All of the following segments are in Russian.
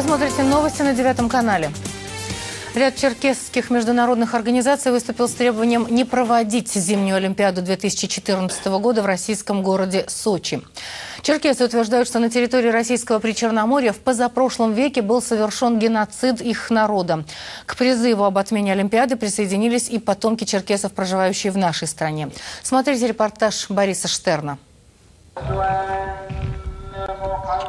Вы смотрите новости на 9 канале. Ряд черкесских международных организаций выступил с требованием не проводить зимнюю Олимпиаду 2014 года в российском городе Сочи. Черкесы утверждают, что на территории российского Причерноморья в позапрошлом веке был совершен геноцид их народа. К призыву об отмене Олимпиады присоединились и потомки черкесов, проживающие в нашей стране. Смотрите репортаж Бориса Штерна.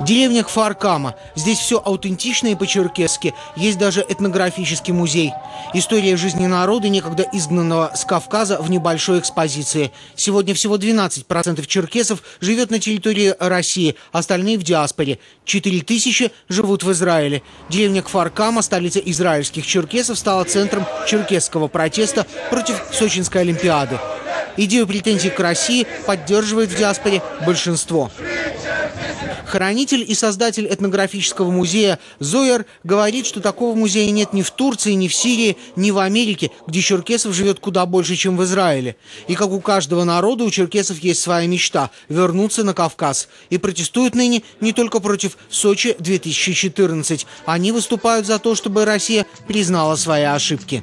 Деревня Кфар-Кама. Здесь все аутентично и по-черкесски. Есть даже этнографический музей. История жизни народа, некогда изгнанного с Кавказа, в небольшой экспозиции. Сегодня всего 12% черкесов живет на территории России, остальные в диаспоре. 4000 живут в Израиле. Деревня Кфар-Кама, столица израильских черкесов, стала центром черкесского протеста против Сочинской Олимпиады. Идею претензий к России поддерживает в диаспоре большинство. Хранитель и создатель этнографического музея Зояр говорит, что такого музея нет ни в Турции, ни в Сирии, ни в Америке, где черкесов живет куда больше, чем в Израиле. И как у каждого народа, у черкесов есть своя мечта – вернуться на Кавказ. И протестуют ныне не только против Сочи 2014. Они выступают за то, чтобы Россия признала свои ошибки.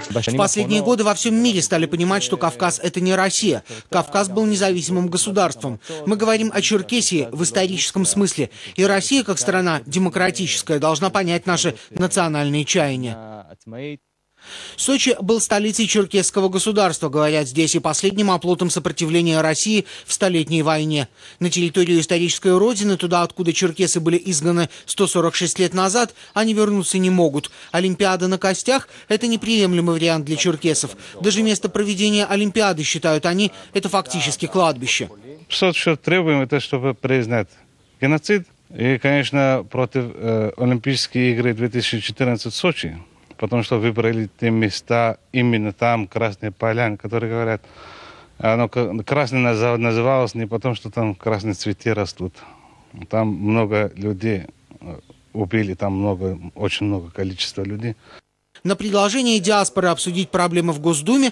В последние годы во всем мире стали понимать, что Кавказ – это не Россия. Кавказ был независимым государством. Мы говорим о Черкесии в историческом смысле. И Россия, как страна демократическая, должна понять наши национальные чаяния. Сочи был столицей черкесского государства, говорят здесь, и последним оплотом сопротивления России в Столетней войне. На территорию исторической родины, туда, откуда черкесы были изгнаны 146 лет назад, они вернуться не могут. Олимпиада на костях – это неприемлемый вариант для черкесов. Даже место проведения Олимпиады, считают они, это фактически кладбище. Что требуем, это чтобы признать геноцид. И, конечно, против Олимпийских игр 2014 в Сочи. Потому что выбрали те места, именно там, Красные Поляны, которые говорят, оно красное называлось не потому, что там красные цветы растут. Там много людей убили, там очень много количества людей. На предложение диаспоры обсудить проблемы в Госдуме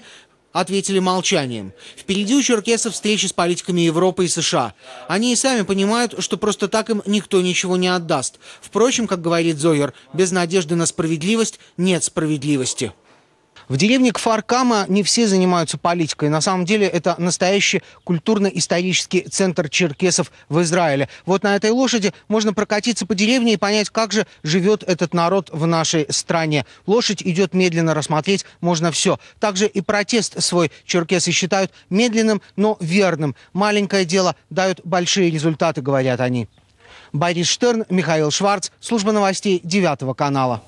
ответили молчанием. Впереди у черкесов встречи с политиками Европы и США. Они и сами понимают, что просто так им никто ничего не отдаст. Впрочем, как говорит Зояр, без надежды на справедливость нет справедливости. В деревне Кфар-Кама не все занимаются политикой. На самом деле это настоящий культурно-исторический центр черкесов в Израиле. Вот на этой лошади можно прокатиться по деревне и понять, как же живет этот народ в нашей стране. Лошадь идет медленно, рассмотреть можно все. Также и протест свой черкесы считают медленным, но верным. Маленькое дело дает большие результаты, говорят они. Борис Штерн, Михаил Шварц, служба новостей 9 канала.